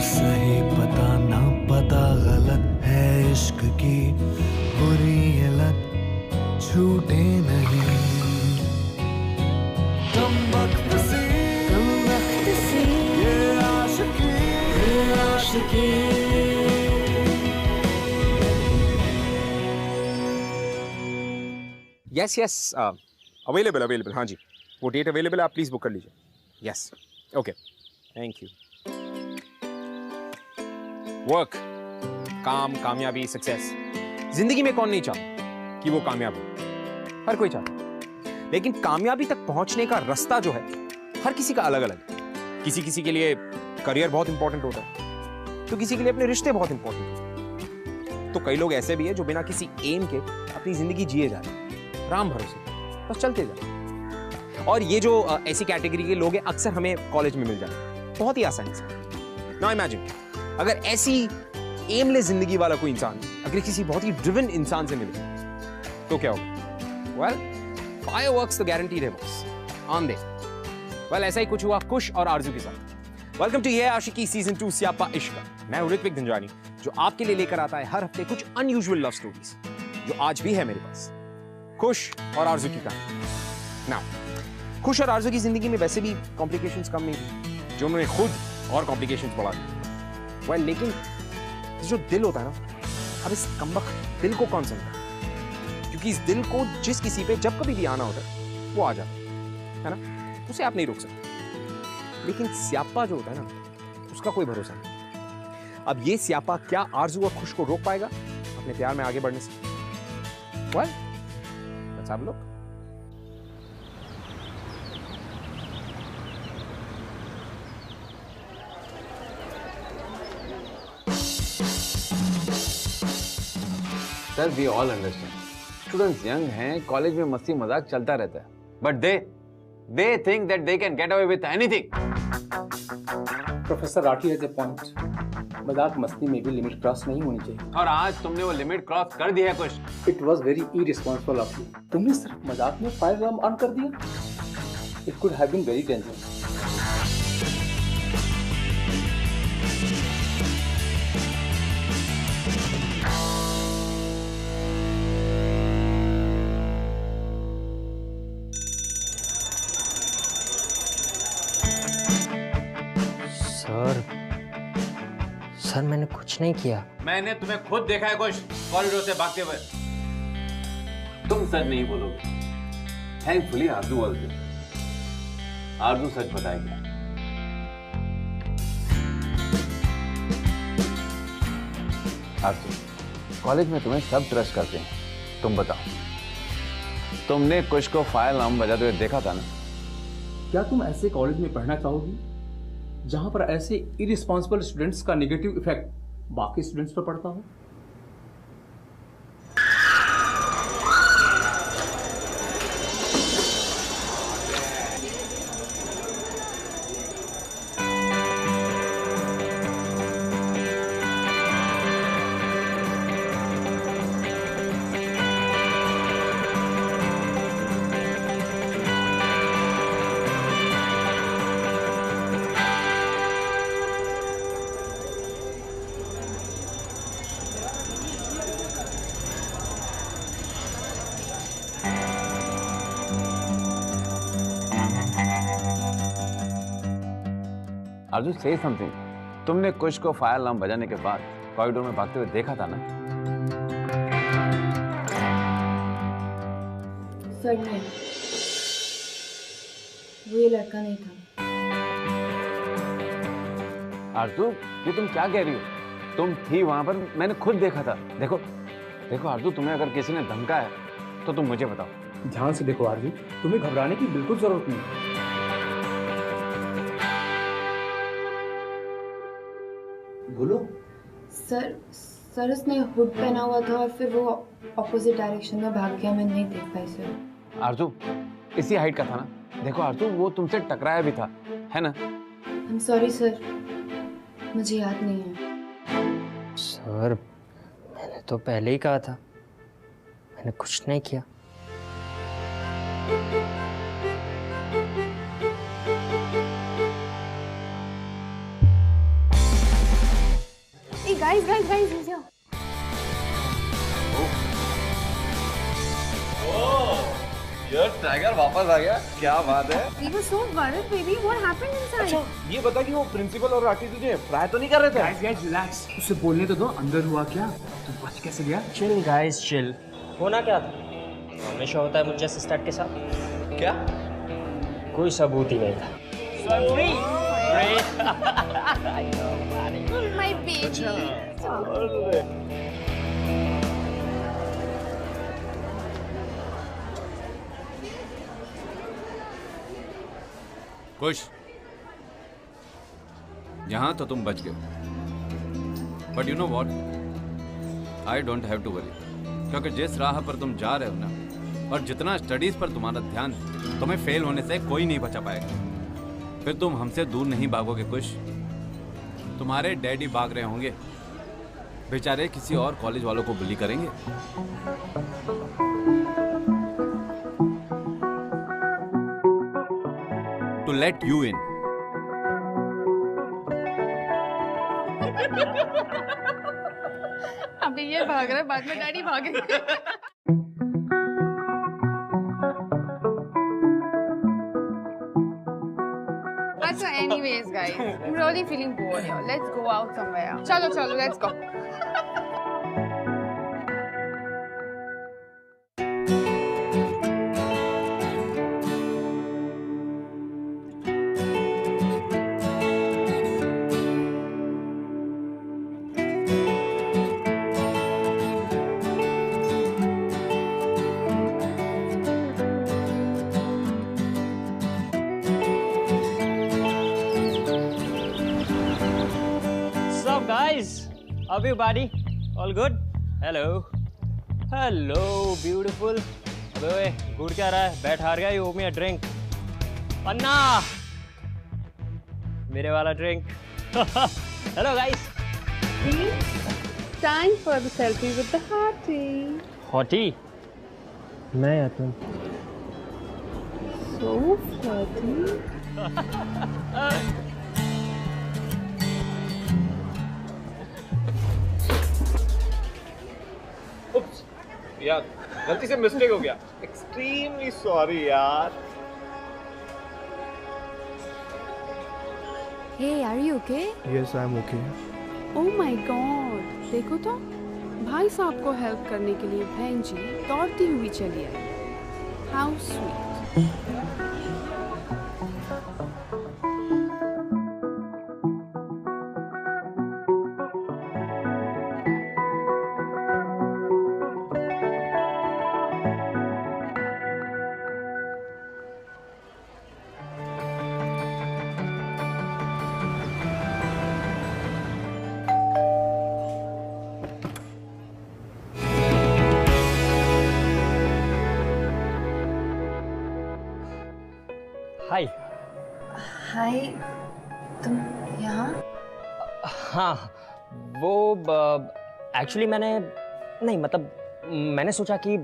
सही पता ना पता गलत है इश्क की बुरी ये लत छूटे नहीं। कम वक्त से ये आशिकी यस यस अवेलेबल हाँ जी, वो डेट अवेलेबल है, आप प्लीज़ बुक कर लीजिए। Yes okay thank you. Work, काम, कामयाबी, सक्सेस, जिंदगी में कौन नहीं चाहता कि वो कामयाब हो? हर कोई चाहता है, लेकिन कामयाबी तक पहुंचने का रास्ता जो है हर किसी का अलग अलग है। किसी के लिए करियर बहुत इंपॉर्टेंट होता है, तो किसी के लिए अपने रिश्ते बहुत इंपॉर्टेंट होते हैं, तो कई लोग ऐसे भी हैं जो बिना किसी एम के अपनी जिंदगी जिए जा रहे हैं, राम भरोसे बस चलते जा रहे हैं। और ये जो ऐसी कैटेगरी के लोग हैं अक्सर हमें कॉलेज में मिल जाते हैं बहुत ही आसानी से। नाउ इमेजिन अगर ऐसी एमलेस जिंदगी वाला कोई इंसान अगर किसी बहुत ही ड्रिवन इंसान से मिले तो क्या होगा? वेल, फायरवर्क्स तो गारंटीड है बॉस, ऑन दे। वेल, ऐसा ही कुछ हुआ कुश और आरजू के साथ। वेलकम टू ये आशिकी सीजन 2 स्यापा इश्क। मैं हूं ऋत्विक धनजानी, जो आपके लिए लेकर आता है हर हफ्ते कुछ अनयूजुअल लव स्टोरीज, जो आज भी है मेरे पास। खुश और आरजू की कहानी। नाउ खुश और आरजू की जिंदगी में वैसे भी कॉम्प्लिकेशंस कम नहीं थी, जो उन्होंने खुद और कॉम्प्लिकेशंस बढ़ा दी। वेल, लेकिन जो दिल होता है ना, अब इस कमबख्त दिल को कौन समझता है? क्योंकि इस दिल को जिस किसी पे जब कभी भी आना होता है वो आ जाता है ना, उसे आप नहीं रोक सकते। लेकिन स्यापा जो होता है ना, उसका कोई भरोसा नहीं। अब ये स्यापा क्या आरजू और खुश को रोक पाएगा अपने प्यार में आगे बढ़ने से? Well, let's have a look. Sir, we all understand, students young हैं, कॉलेज में मस्ती मजाक चलता रहता है, but they think that they can get away with anything. Professor Rathi has a point. मजाक मस्ती में भी लिमिट क्रॉस नहीं होनी चाहिए। और आज तुमने वो लिमिट क्रॉस कर दी है कुछ। It was very irresponsible of you. तुमने सिर्फ मजाक में फायर अलार्म ऑन कर दिया। It could have been very dangerous. Sir मैंने कुछ नहीं किया। मैंने तुम्हें खुद देखा है कुछ कॉरिडोर से भागते हुए। तुम सच नहीं बोलोगे। Thankfully Aarzoo was there. आरजू सच बताएगी। आरजू, कॉलेज में तुम्हें सब ट्रस्ट करते हैं, तुम बताओ, तुमने कुछ को फायर अलार्म बजाते हुए देखा था ना? क्या तुम ऐसे कॉलेज में पढ़ना चाहोगी जहां पर ऐसे इररिस्पांसिबल स्टूडेंट्स का नेगेटिव इफेक्ट बाकी स्टूडेंट्स पर पड़ता हो? आरजू, से समथिंग। तुमने कुछ को फायर अलार्म बजाने के बाद कॉरिडोर में भागते हुए देखा था ना? सर नहीं, वो ये लड़का नहीं था। आरजू, ये तुम क्या कह रही हो? तुम थी वहां पर, मैंने खुद देखा था। देखो देखो आरजू, तुम्हें अगर किसी ने धमकाया तो तुम मुझे बताओ। ध्यान से देखो आरजू, तुम्हें घबराने की बिल्कुल जरूरत नहीं। बोलो। सर उसने हुड पहना हुआ था और फिर वो ऑपोजिट डायरेक्शन में भाग गया। मैं नहीं देख पाई सर। आरजू, इसी हाइट का था ना? देखो आरजू, वो तुमसे टकराया भी था, है ना? आई एम सॉरी सर, मुझे याद नहीं है। सर मैंने तो पहले ही कहा था, मैंने कुछ नहीं किया। guys, here. यार टाइगर वापस आ गया, क्या बात है। We were so worried, baby. What happened inside? अच्छा ये बता कि वो प्रिंसिपल और राठी तुझे फ्राई तो नहीं कर रहे थे? गाइस रिलैक्स, उसे बोलने तो दो। अंदर हुआ क्या? तू बच कैसे गया? Chill guys chill. होना क्या था? हमेशा होता है मुझ जैसे स्टार्ट के साथ। क्या? कोई सबूत ही नहीं था। My baby. खुश, यहां तो तुम बच गए, but you know what, I don't have to worry, क्योंकि जिस राह पर तुम जा रहे हो ना, और जितना स्टडीज पर तुम्हारा ध्यान है, तुम्हें फेल होने से कोई नहीं बचा पाएगा। फिर तुम हमसे दूर नहीं भागोगे खुश। तुम्हारे डैडी भाग रहे होंगे, बेचारे किसी और कॉलेज वालों को बुली करेंगे। To let you in. अभी ये भाग रहा है, बाद में डैडी भागेंगे। अच्छा, anyways, guys, I'm really feeling bored here. Let's go out somewhere. चलो, let's go. Everybody, all good? Hello, hello, beautiful. अबे गुड़ क्या रहा है? बैठ हार गया, you owe me a drink. अन्ना, मेरे वाला drink. Hello guys. Time for the selfie with the hottie. Hottie? मैं या तुम? So flirty. यार गलती से मिस्टेक हो गया, एक्सट्रीमली सॉरी यार। Hey, are you okay? Yes, I'm okay. Oh my God! देखो तो भाई साहब को हेल्प करने के लिए बहन जी दौड़ती हुई चली आई। How sweet! हाय। हाय, तुम यहाँ? हाँ, वो एक्चुअली मैंने सोचा कि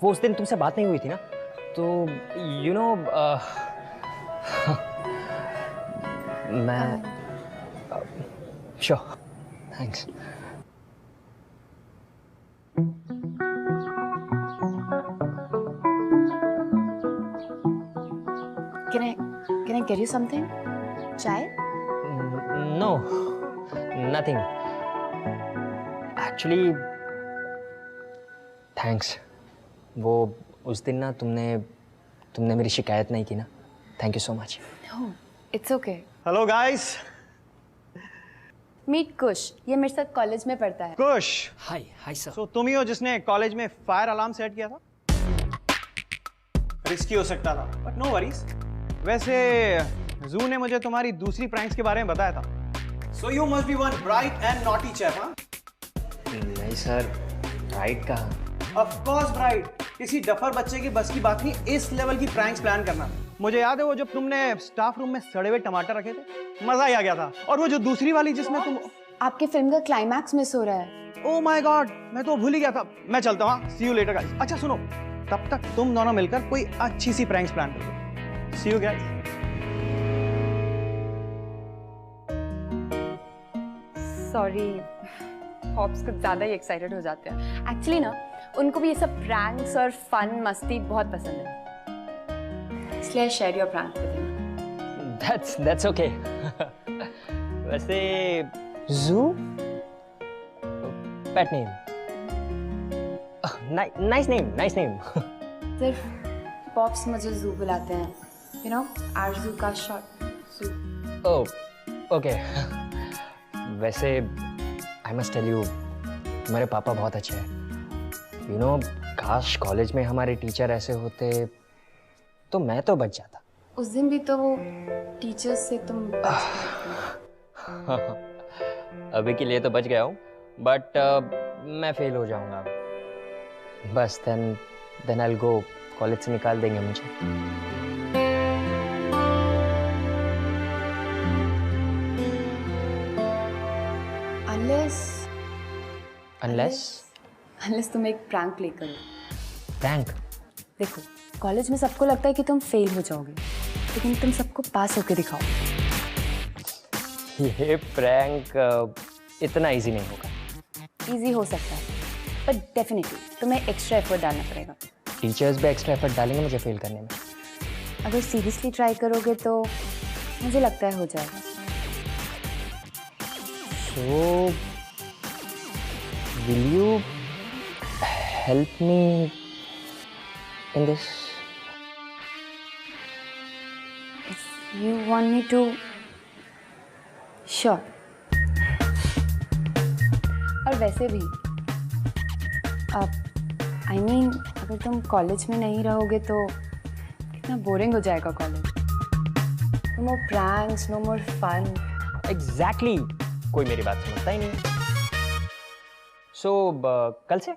वो उस दिन तुमसे बात नहीं हुई थी ना, तो यू नो मैं sure, thanks. Can I get you something? Chai? No, nothing. Actually, thanks. वो उस दिन ना तुमने मेरी शिकायत नहीं की ना, thank you so much. No, it's okay. Hello guys. Meet कुश, ये मेरे साथ कॉलेज में पढ़ता है। कुश, हाय सर। तो तुम ही हो जिसने कॉलेज में फायर अलार्म सेट किया था? रिस्की हो सकता था, बट नो वरीज। वैसे जू ने मुझे तुम्हारी दूसरी प्रैंक्स के बारे में बताया था। So you must be one bright and naughty chap, हाँ? नहीं सर, ब्राइट कहाँ? Of course bright. किसी डफर बच्चे की बस की बात नहीं इस लेवल की प्रैंक्स प्लान करना। मुझे याद है वो जब तुमने स्टाफ रूम में सड़े हुए टमाटर रखे थे, मजा ही आ गया था। और वो जो दूसरी वाली जिसमें तुम, आपके फिल्म का क्लाइमैक्स मिस हो रहा है। ओह माय गॉड, मैं तो भूल ही गया था। मैं चलता हूँ, सी यू लेटर गाइस। अच्छा सुनो, तब तक तुम दोनों मिलकर कोई अच्छी सी प्रैंक्स प्लान करो। सी यू गाइस। सॉरी, पॉप्स कुछ ज़्यादा ही एक्साइटेड हो जाते हैं। एक्चुअली ना उनको भी ये सब प्रैंक्स और फन मस्ती बहुत पसंद है, इसलिए share your prank with him. That's okay. वैसे zoo? Pet name. Nice name. सिर्फ पॉप्स मुझे जू बुलाते हैं, यू नो, आरजू का शॉर्ट जू। Oh, okay. वैसे I must tell you, तुम्हारे पापा बहुत अच्छे हैं। You know, काश कॉलेज में हमारे टीचर ऐसे होते तो मैं तो बच जाता। उस दिन भी तो वो टीचर्स से तुम बच गए थे। अभी के लिए तो बच गया हूँ, बट मैं फेल हो जाऊंगा बस। देन I'll go, कॉलेज से निकाल देंगे मुझे। अनलेस तुम एक प्रैंक प्ले करो। प्रैंक? देखो, कॉलेज में सबको लगता है कि तुम फेल हो जाओगे, लेकिन तुम सबको पास होके दिखाओ। ये प्रैंक इतना इजी नहीं होगा। इजी हो सकता है, पर डेफिनेटली तुम्हें एक्स्ट्रा एफर्ट डालना पड़ेगा। टीचर्स भी एक्स्ट्रा एफर्ट डालेंगे मुझे फेल करने में। अगर सीरियसली ट्राई करोगे तो मुझे लगता है हो जाएगा। So, will you help me in this? If you want me to, sure. और वैसे भी I mean, अगर तुम कॉलेज में नहीं रहोगे तो कितना बोरिंग हो जाएगा college. No more pranks, no more fun. Exactly. कोई मेरी बात समझता ही नहीं। So, कल से?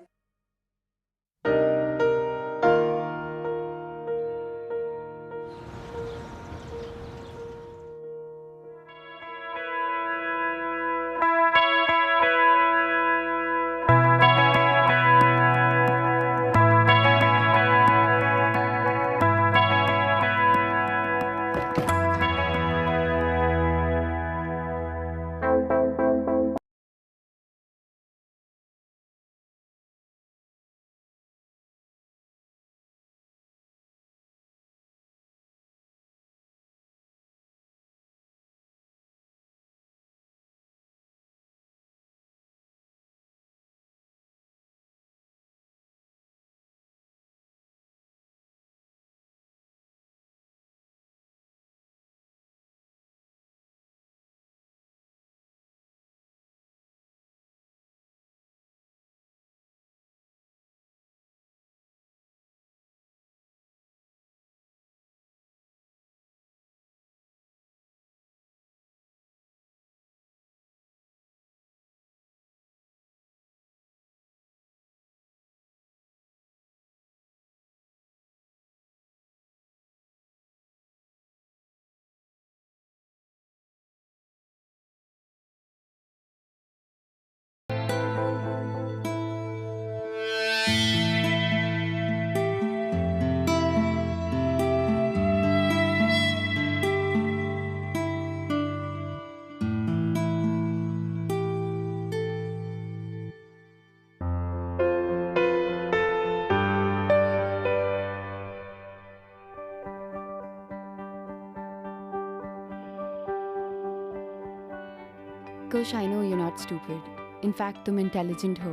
Kush, I know you're not stupid. In fact, तुम intelligent हो.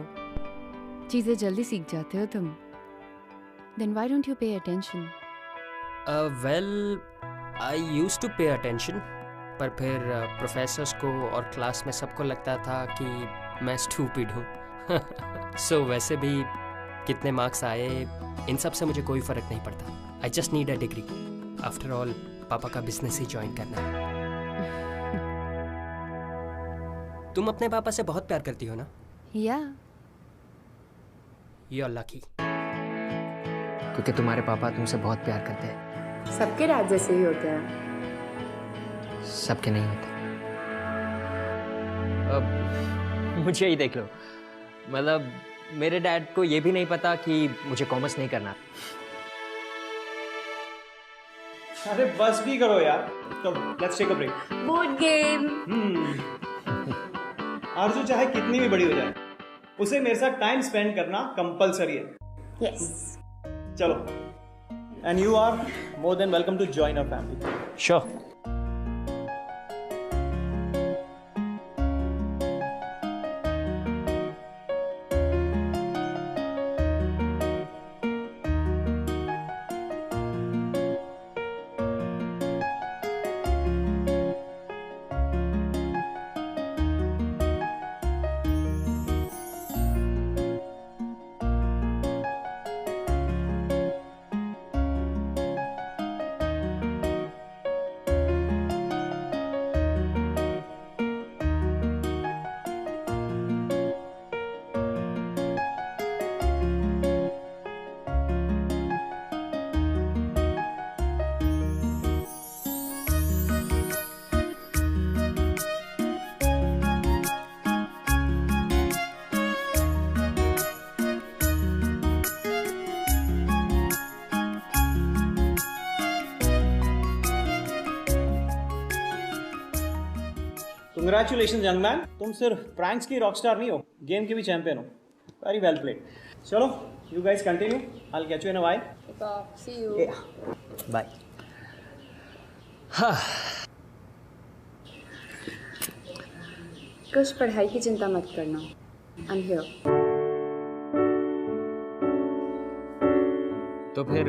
चीज़ें जल्दी सीख जाते हो तुम. Then why don't you pay attention? Well, I used to pay attention, पर फिर प्रोफेसर्स को और क्लास में सबको लगता था कि मैं स्टूपिड हूँ. So वैसे भी कितने मार्क्स आए इन सब से मुझे कोई फ़र्क नहीं पड़ता. I just need a degree. After all, पापा का बिजनेस ही ज्वाइन करना है. तुम अपने पापा से बहुत प्यार करती हो ना? Yeah. You're lucky. क्योंकि तुम्हारे पापा तुमसे बहुत प्यार करते हैं। सबके डैड जैसे ही होते हैं। सबके नहीं होते। अब मुझे ही देख लो, मतलब मेरे डैड को ये भी नहीं पता कि मुझे कॉमर्स नहीं करना। अरे बस भी करो यार, चलो let's take a break. Board game. Arzoo चाहे कितनी भी बड़ी हो जाए, उसे मेरे साथ टाइम स्पेंड करना कंपलसरी है। यस। चलो, and you are more than welcome to join our family. Sure. Congratulation young man, तुम सिर्फ प्रैंक्स की रॉकस्टार नहीं हो, गेम के भी चैंपियन हो। Very well played. चलो, you guys continue, I will catch you in a while. See you. Bye. कुछ पढ़ाई की चिंता मत करना, आई एम हियर। तो फिर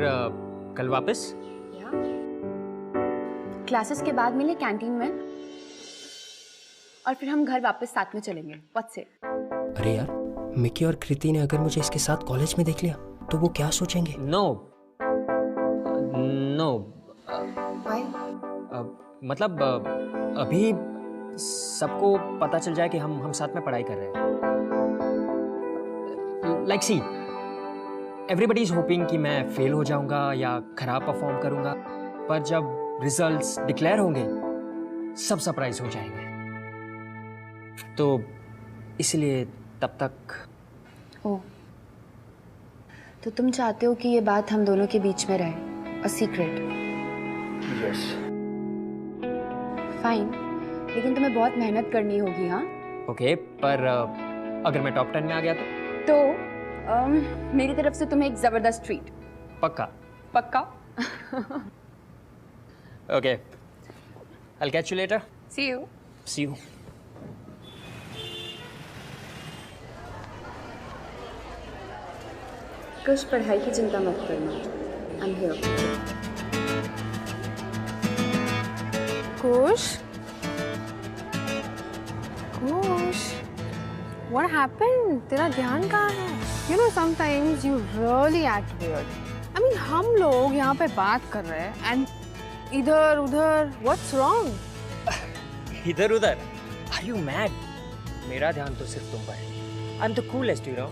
कल वापस? क्लासेस के बाद मिले कैंटीन में और फिर हम घर वापस साथ में चलेंगे। What's it? अरे यार, मिकी और कृति ने अगर मुझे इसके साथ कॉलेज में देख लिया तो वो क्या सोचेंगे? No no, why? मतलब अभी सबको पता चल जाए कि हम साथ में पढ़ाई कर रहे हैं। Like see, everybody is hoping कि मैं फेल हो जाऊंगा या खराब परफॉर्म करूंगा, पर जब रिजल्ट्स डिक्लेयर होंगे सब सरप्राइज हो जाएंगे। तो इसलिए तब तक। ओह, तो तुम चाहते हो कि ये बात हम दोनों के बीच में रहे, अ सीक्रेट? यस। फाइन, लेकिन तुम्हें बहुत मेहनत करनी होगी। हाँ ओके, पर अगर मैं टॉप 10 में आ गया तो मेरी तरफ से तुम्हें एक जबरदस्त ट्रीट। पक्का? पक्का। Okay, I will catch you later. See you. See you. कुछ पढ़ाई की चिंता मत करना, I am here. Kush, what happened? तेरा ध्यान कहाँ है? You know sometimes you really act weird. I mean हम लोग यहाँ पे बात कर रहे हैं and इधर उधर what's wrong? इधर उधर? Are you mad? मेरा ध्यान तो सिर्फ तुम पर है। I'm the coolest, you know.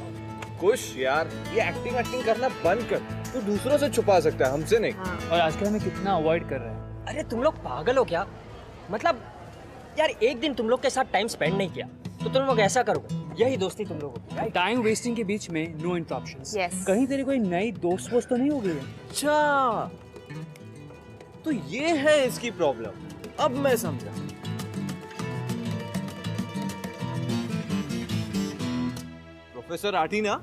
कुश यार, ये एक्टिंग करना बंद कर। तू दूसरों से छुपा सकता है, हमसे नहीं। हाँ। और आजकल हमें कितना अवॉइड कर रहे हैं। अरे तुम लोग पागल हो क्या? मतलब यार, एक दिन तुम लोग के साथ टाइम स्पेंड नहीं किया तो तुम लोग ऐसा करोगे? यही दोस्ती तुम लोगों की। टाइम वेस्टिंग के बीच में नो इंटरप्शंस। Yes. कहीं तेरी कोई नई दोस्त वोस्त तो नहीं हो गई है? अच्छा, तो ये है इसकी प्रॉब्लम। अब मैं समझा। प्रोफेसर राठी ना,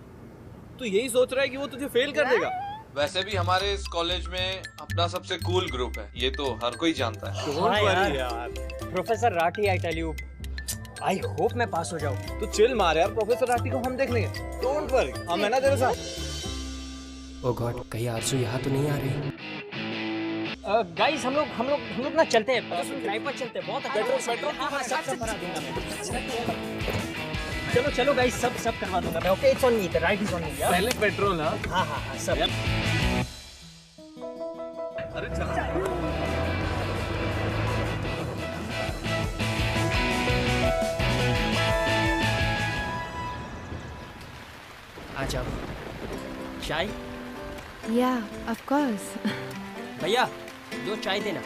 तो यही सोच रहा है कि वो तुझे फेल कर देगा। वैसे भी हमारे इस कॉलेज में अपना सबसे कूल ग्रुप है, ये तो हर कोई जानता है। Don't worry यार। Professor Rathi, I tell you, I hope मैं पास हो जाऊं। तू चिल मार यार, प्रोफेसर राठी को हम देख लेंगे। डोंट वरी, हम है ना तेरे साथ। ओ गॉड, कहीं आरजू यहाँ तो नहीं आ रही? गाइस, हम लोग ना चलते हैं, ड्राइव पर चलते हैं। बहुत अच्छा। हाँ, सब करा दूंगा मैं। चलो गाइस, सब करवा दूंगा मैं। Okay, it's on me, the right is on me. पहले पेट्रोल ना। हाँ, सब। अरे चल। आ जाओ। चाय? Yeah, of course. भैया, 2 चाय देना।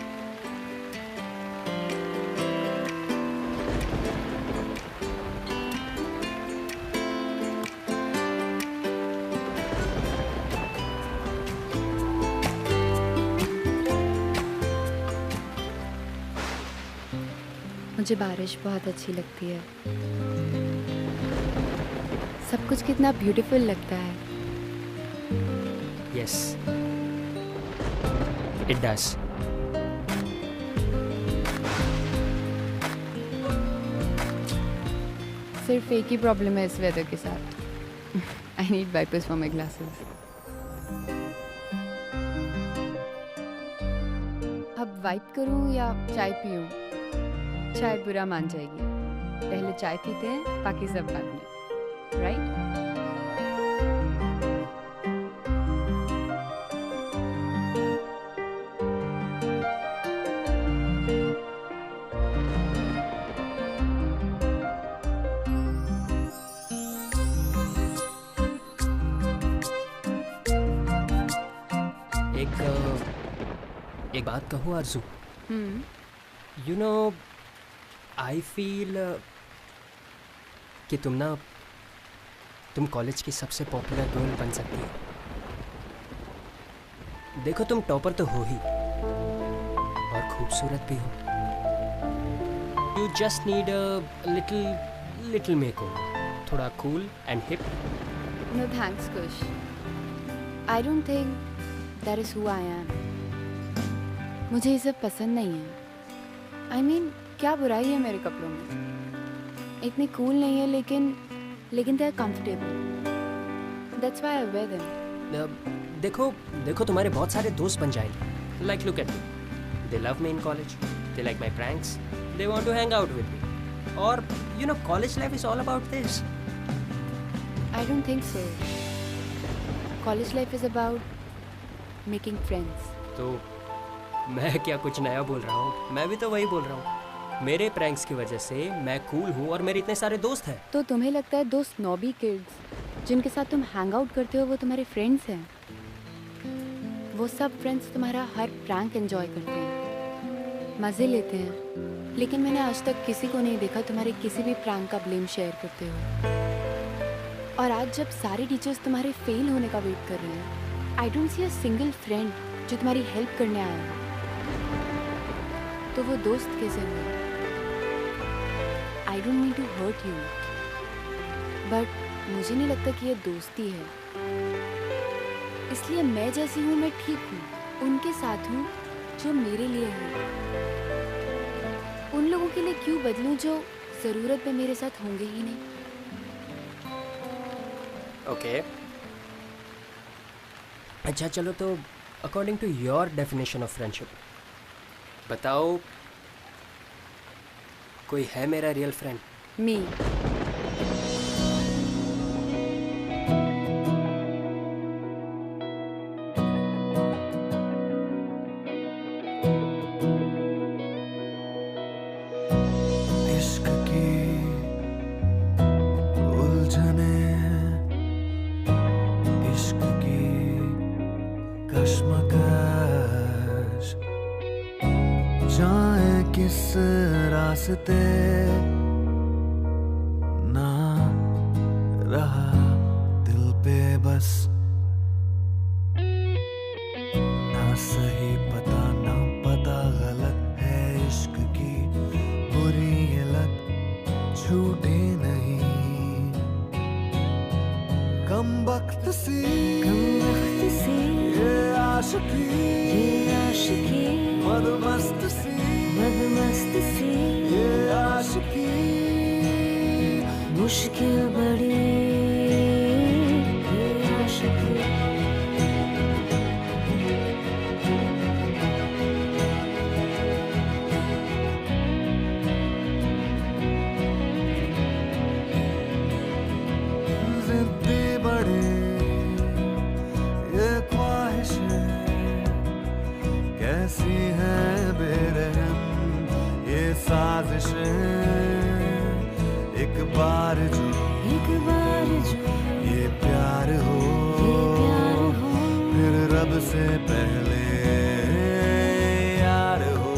मुझे बारिश बहुत अच्छी लगती है। सब कुछ कितना ब्यूटीफुल लगता है। Yes, it does. सिर्फ एक ही प्रॉब्लम है इस वेदर के साथ। I need wipers for my glasses. अब वाइप करूं या चाय पीऊं? चाय बुरा मान जाएगी। पहले चाय पीते हैं, बाकी सब बाद में, राइट? एक बात कहूँ आरज़ू, यू नो आई फील कि तुम कॉलेज की सबसे पॉपुलर गर्ल बन सकती हो। देखो तुम टॉपर तो हो ही और खूबसूरत भी हो। You just need a little makeover, थोड़ा cool and hip. No thanks, Kush. I don't think that is who I am. मुझे ये सब पसंद नहीं है। I mean, क्या बुराई है मेरे कपड़ों में? इतने कूल नहीं है लेकिन they are comfortable. That's why I wear them. देखो तुम्हारे बहुत सारे दोस्त बन जाएंगे। Like look at me. They love me in college. They like my pranks. They want to hang out with me. और you know college life is all about this. I don't think so. College life is about making friends. तो मैं क्या कुछ नया बोल रहा हूँ? मैं भी तो वही बोल रहा हूँ। मेरे प्रैंक्स की वजह से मैं कूल हूँ और मेरे इतने सारे दोस्त हैं। तो तुम्हें लगता है दो स्नॉबी किड्स जिनके साथ तुम हैंग आउट करते हो वो तुम्हारे फ्रेंड्स हैं? वो सब फ्रेंड्स तुम्हारा हर प्रैंक एंजॉय करते हैं, मज़े लेते हैं, लेकिन मैंने आज तक किसी को नहीं देखा तुम्हारे किसी भी प्रैंक का ब्लेम शेयर करते हो। और आज जब सारे टीचर्स तुम्हारे फेल होने का वेट कर रहे हैं, I don't see a single friend जो तुम्हारी हेल्प करने आया है। तो वो दोस्त कैसे हुए? I don't mean to hurt you, but मुझे नहीं लगता कि ये दोस्ती है। इसलिए मैं जैसी हूँ मैं ठीक हूँ, उनके साथ हूँ जो मेरे लिए है। उन लोगों के लिए क्यों बदलूं जो ज़रूरत में मेरे साथ होंगे ही नहीं। ओके अच्छा चलो, तो according to your definition of friendship बताओ, कोई है मेरा रियल फ्रेंड? मी। इश्क की उलझने, इश्क की कश्मकश, जाए किस रास्ते ना रहा दिल पे बस, ना सही पता ना पता गलत है इश्क की बुरी ये लत छूटे नहीं। कम वक्त सी ये आशिकी मदमस्त सी ये आशिकी मुश्किल बड़ी ये आशिकी। जिद्दी बड़े ये ख्वाहिशें कैसी हैं बेरहम ये साजिशें। एक बार जो ये प्यार हो फिर रब से पहले यार हो।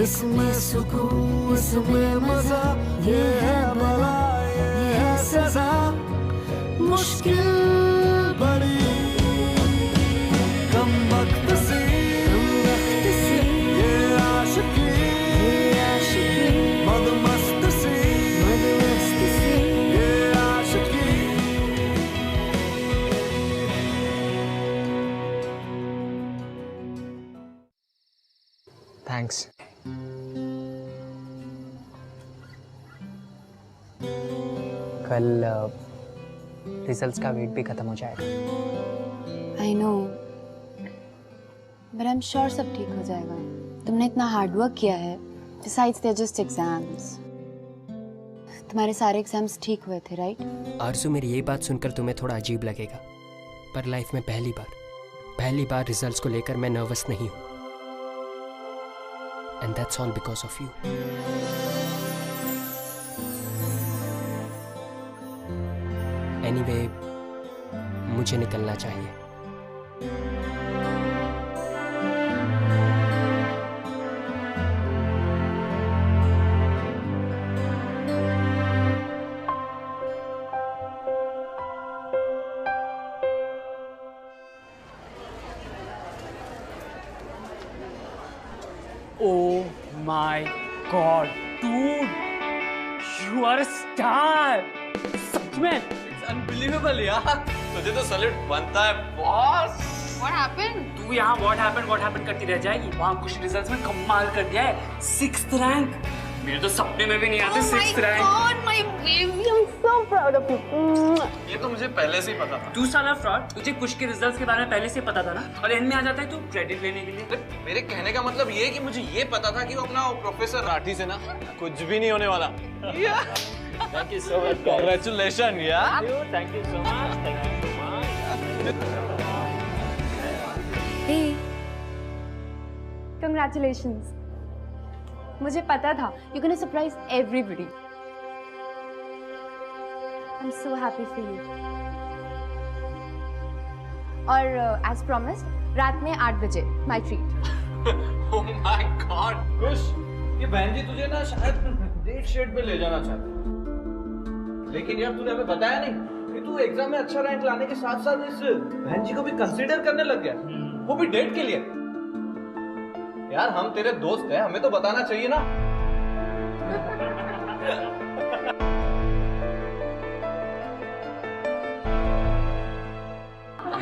इसमें सुकून इसमें मजा, ये है बला ये है सजा, मुश्किल बड़ी कम वक्त सी ये आशिकी थैंक्स। कल रिजल्ट्स का वेट भी खत्म हो जाएगा। I know, but I am sure सब ठीक हो जाएगा। तुमने इतना हार्ड वर्क किया है। Besides, they're just exams. तुम्हारे सारे एग्जाम्स ठीक हुए थे, राइट? आरज़ू, मेरी ये बात सुनकर तुम्हें थोड़ा अजीब लगेगा, पर लाइफ में पहली बार रिजल्ट्स को लेकर मैं नर्वस नहीं हूँ। And that's all because of you. Anyway, मुझे निकलना चाहिए। Oh my God, dude, you are a star. सच में? It's unbelievable यार। तुझे तो सैल्यूट बनता है बॉस। What happened? तू यहाँ what happened करती रह जाएगी। वहाँ कुछ रिजल्ट्स में कमाल कर दिया है। 6th rank. मेरे तो सपने में भी नहीं आते 6th rank. Oh my God, my baby, I'm so proud of you. ये तो मुझे पहले से ही पता था। तू साला फ्रॉड, तुझे कुछ के रिजल्ट्स के बारे में पहले से पता था ना, और एंड में आ जाता है तू क्रेडिट लेने के लिए। मेरे कहने का मतलब ये है कि मुझे ये पता था कि वो अपना प्रोफेसर राठी से ना कुछ भी नहीं होने वाला। Thank you so much. Congratulations यार। Thank you so much. Thank you so much. Hey, Congratulations. मुझे पता था you're gonna surprise everybody. I'm so happy for you. और as promised, रात में 8 बजे my treat. Oh my God, खुश। ये बहन जी तुझे ना शायद डेट शेट पे ले जाना चाहती, लेकिन यार तूने हमें बताया नहीं कि तू एग्जाम में अच्छा रैंक लाने के साथ साथ इस बहन जी को भी कंसीडर करने लग गया, वो भी डेट के लिए। यार हम तेरे दोस्त हैं, हमें तो बताना चाहिए ना।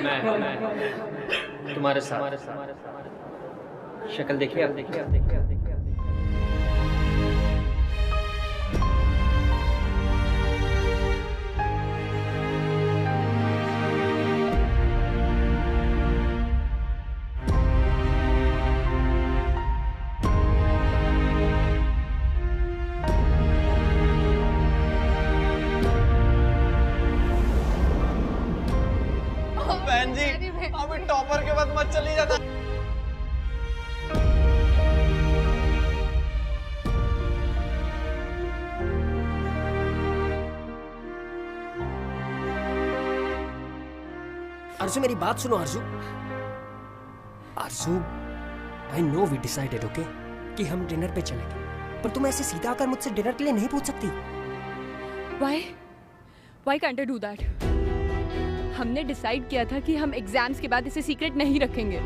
मैं तुम्हारे साथ शक्ल देखिए, अब देखिए। बहन जी अभी टॉपर के बाद मत चली जाना। आरज़ू, मेरी बात सुनो Arzoo. I know we decided, okay, कि हम डिनर पे चलेंगे, पर तुम ऐसे सीधा आकर मुझसे डिनर के लिए नहीं पूछ सकती। Why can't I do that? हमने डिसाइड किया था कि हम एग्जाम्स के बाद इसे सीक्रेट नहीं रखेंगे,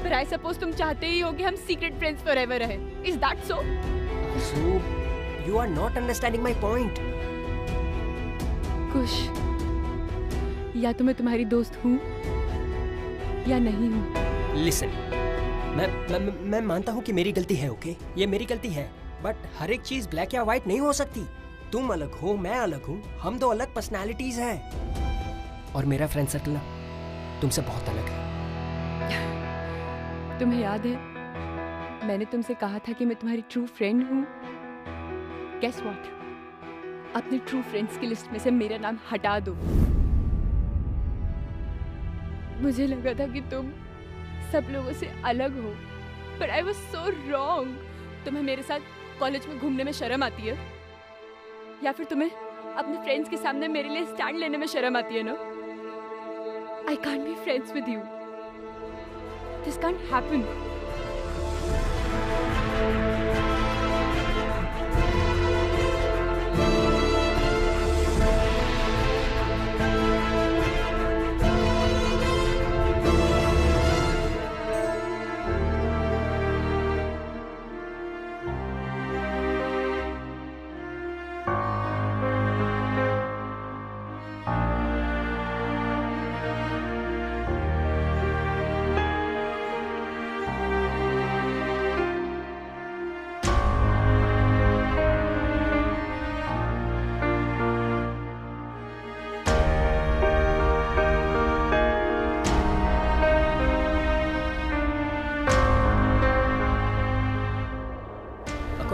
पर आई सपोज तुम चाहते ही हो कि हम सीक्रेट फ्रेंड्स फॉरएवर रहे। Is that so? Arzoo, you are not understanding my point. Kush, या तो मैं तुम्हारी दोस्त हूँ या नहीं हूँ। लिसन, मैं मानता हूँ कि मेरी गलती है, ओके, ये मेरी गलती है, बट हर एक चीज ब्लैक या व्हाइट नहीं हो सकती। तुम अलग हो, मैं अलग हूँ, हम दो अलग पर्सनालिटीज हैं, और मेरा फ्रेंड सर्कल ना तुमसे बहुत अलग है। तुम्हें याद है मैंने तुमसे कहा था कि मैं तुम्हारी ट्रू फ्रेंड हूँ? गेस व्हाट, अपने ट्रू फ्रेंड्स की लिस्ट में से मेरा नाम हटा दो। मुझे लगा था कि तुम सब लोगों से अलग हो, पर आई वाज सो रॉन्ग। तुम्हें मेरे साथ कॉलेज में घूमने में शर्म आती है, या फिर तुम्हें अपने फ्रेंड्स के सामने मेरे लिए स्टैंड लेने में शर्म आती है ना? I can't be friends with you, this can't happen.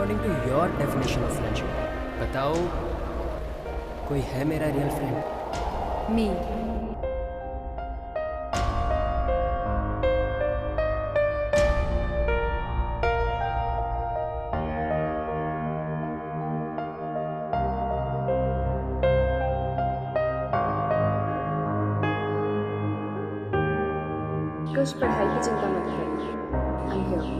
According to your definition of friendship. बताओ, कोई है मेरा रियल फ्रेंड? मी। कुछ पढ़ाई की चिंता मत करो, आई एम हियर।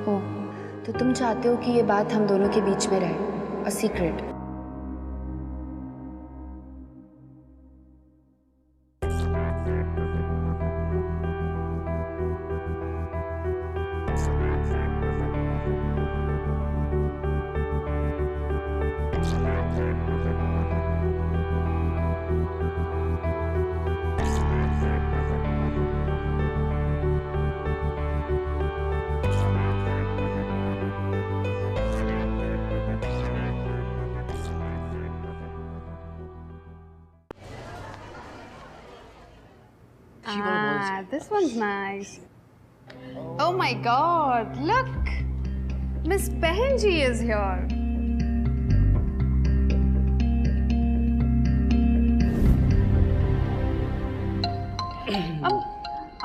ओह, तो तुम चाहते हो कि ये बात हम दोनों के बीच में रहे, a secret. This one's nice. Oh my God! Look, Miss Behenji is here.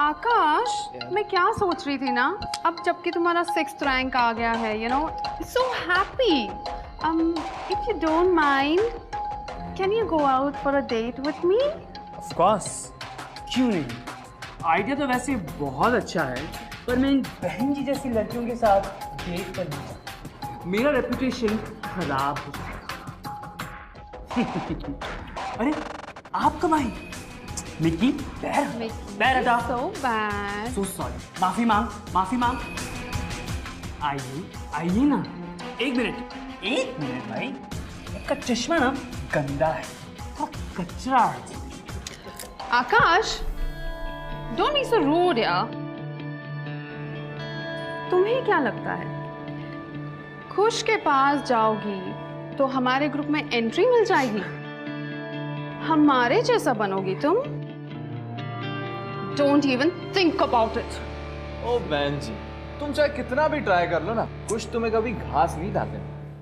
आकाश, मैं क्या सोच रही थी ना, अब जबकि तुम्हारा 6th रैंक आ गया है, you know, so happy. If you don't mind, can you go out for a date with me? Of course. क्यों नहीं? आइडिया तो वैसे बहुत अच्छा है, पर मैं इन बहन जी जैसी लड़कियों के साथ डेट कर नहीं सकता। मेरा रेपुटेशन खराब हो जाएगा। अरे आप कब आई? मिकी, पैर हटा। So bad. So sorry. माफी मांग। आइए ना। एक मिनट भाई। इसका चश्मा ना गंदा है, थोड़ा कचरा है। आकाश, don't be so rude यार। तुम्हें क्या लगता है, खुश के पास जाओगी तो हमारे ग्रुप में एंट्री मिल जाएगी? हमारे जैसा बनोगी तुम? Don't even think about it. ओ बहन जी, तुम चाहे कितना भी ट्राई कर लो ना, कुछ तुम्हें कभी घास नहीं डालते।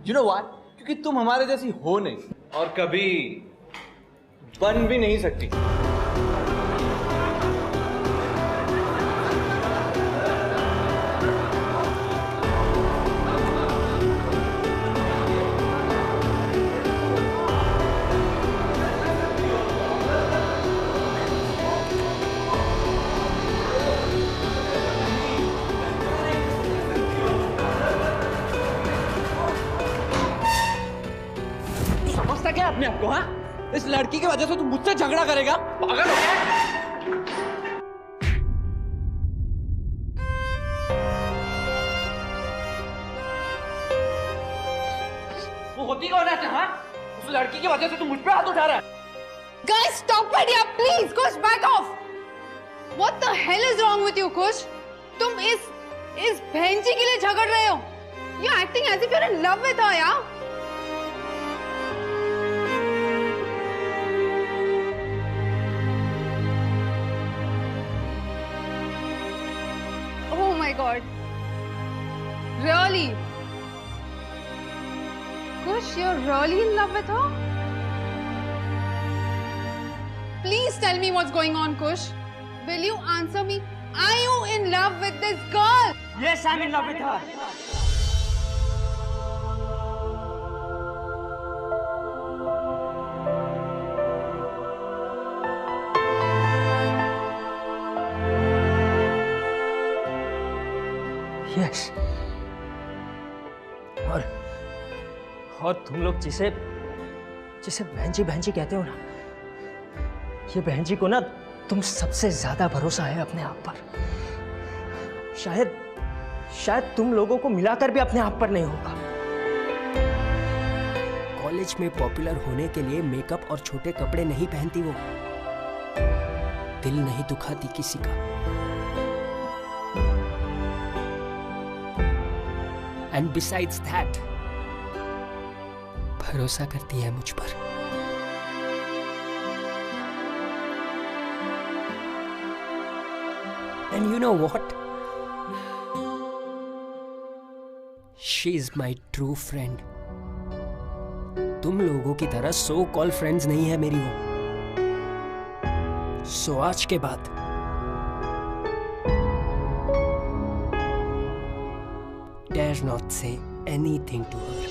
You know why? क्योंकि तुम हमारे जैसी हो नहीं और कभी बन भी नहीं सकती। क्या अपने आप को? हाँ, इस लड़की की वजह से तू मुझसे झगड़ा करेगा? पागल हो गया? वो होती कौन है? हाँ, उस लड़की की वजह से तू मुझ पे हाथ उठा रहा है। Guys, stop it, yeah, please. Kush, back off. What the hell is wrong with you, Kush? तुम इस बहनजी के लिए झगड़ रहे हो? You're acting as if you're in love with her, yeah? Oh my God. Really? Kush, you're really in love with her? Please tell me what's going on, Kush. Will you answer me? Are you in love with this girl? Yes, I'm in love with her. Yes. और तुम लोग जिसे जिसे बहन जी कहते हो ना, ये बहन जी को ना तुम सबसे ज्यादा भरोसा है अपने आप पर। शायद तुम लोगों को मिलाकर भी अपने आप पर नहीं होगा। कॉलेज में पॉपुलर होने के लिए मेकअप और छोटे कपड़े नहीं पहनती वो, दिल नहीं दुखाती किसी का। एंड बिसाइड्स दैट भरोसा करती है मुझ पर। And you know what, she is my true friend. तुम लोगों की तरह सो कॉल फ्रेंड्स नहीं है मेरी वो। सो आज के बाद dare not say anything to her.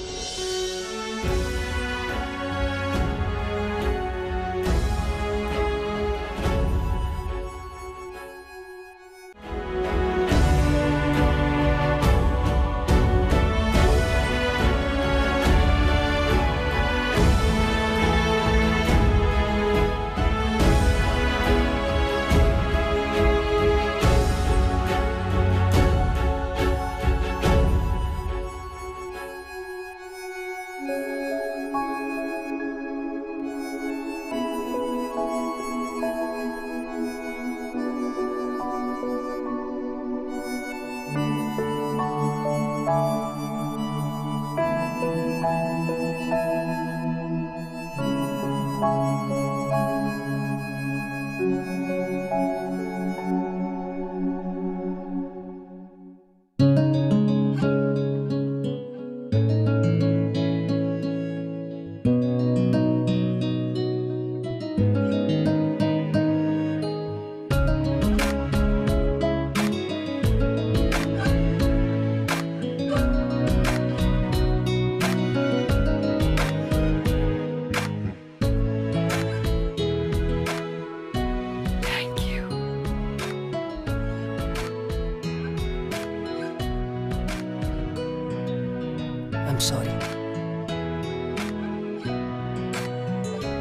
Sorry,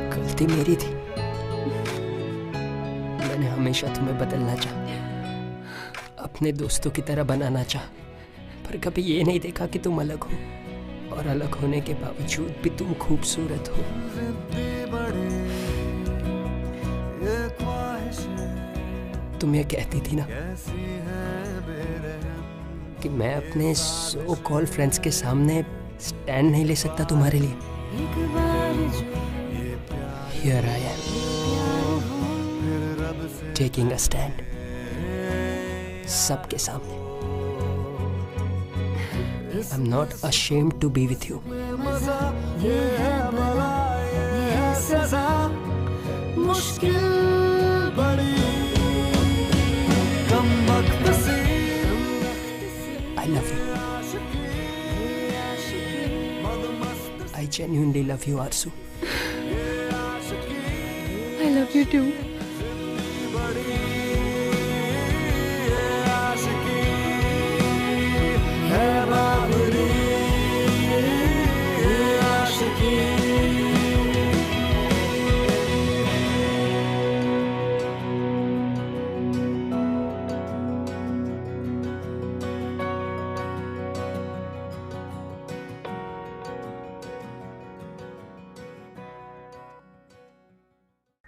गलती मेरी थी। मैंने हमेशा तुम्हें बदलना चाहा, अपने दोस्तों की तरह बनाना चाहा, पर कभी ये नहीं देखा कि तुम अलग हो, और अलग होने के बावजूद भी तुम खूबसूरत हो। तुम ये कहती थी ना कि मैं अपने सो कॉल फ्रेंड्स के सामने स्टैंड नहीं ले सकता तुम्हारे लिए। Here I am, taking a stand, सबके सामने। I'm not ashamed to be with you. I love you. I genuinely love you, Arzu. I love you too.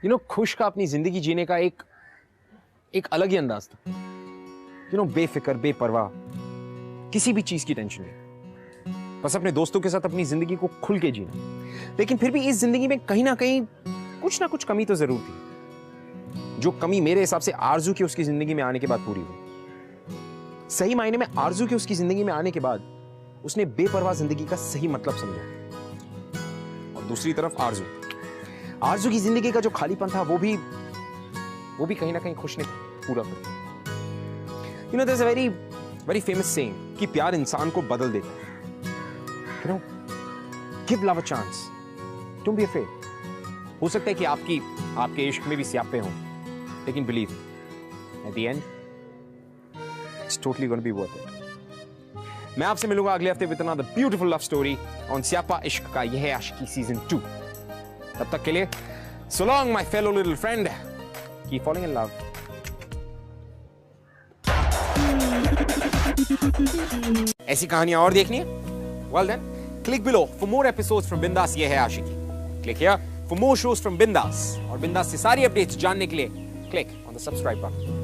You know, खुश का अपनी जिंदगी जीने का एक अलग ही अंदाज था। You know, बेफिक्र, बेपरवाह, किसी भी चीज की टेंशन नहीं, बस अपने दोस्तों के साथ अपनी जिंदगी को खुल के जीना। लेकिन फिर भी इस जिंदगी में कहीं ना कहीं कुछ ना कुछ कमी तो जरूर थी, जो कमी मेरे हिसाब से आरजू की उसकी जिंदगी में आने के बाद पूरी हुई। सही मायने में आरजू के उसकी जिंदगी में आने के बाद उसने बेपरवाह जिंदगी का सही मतलब समझा। और दूसरी तरफ आरजू की जिंदगी का जो खालीपन था वो भी कहीं ना कहीं खुश ने पूरा कर दिया। You know, there's a very famous saying कि प्यार इंसान को बदल देता है। You know, give love a chance. Don't be afraid. हो सकता है कि आपके इश्क में भी स्यापे हों, लेकिन believe, at the end, it's totally going to be worth it. मैं आपसे मिलूंगा अगले हफ्ते with another beautiful love story on स्यापा इश्क का यह है आशिकी सीजन 2। तब तक के लिए so long my fellow little friend, keep falling in love। ऐसी कहानियां और देखनी है? Well then, click below for more episodes from Bindas ये है आशिकी। Click here for more shows from Bindas और Bindas से सारी अपडेट्स जानने के लिए click on the subscribe button।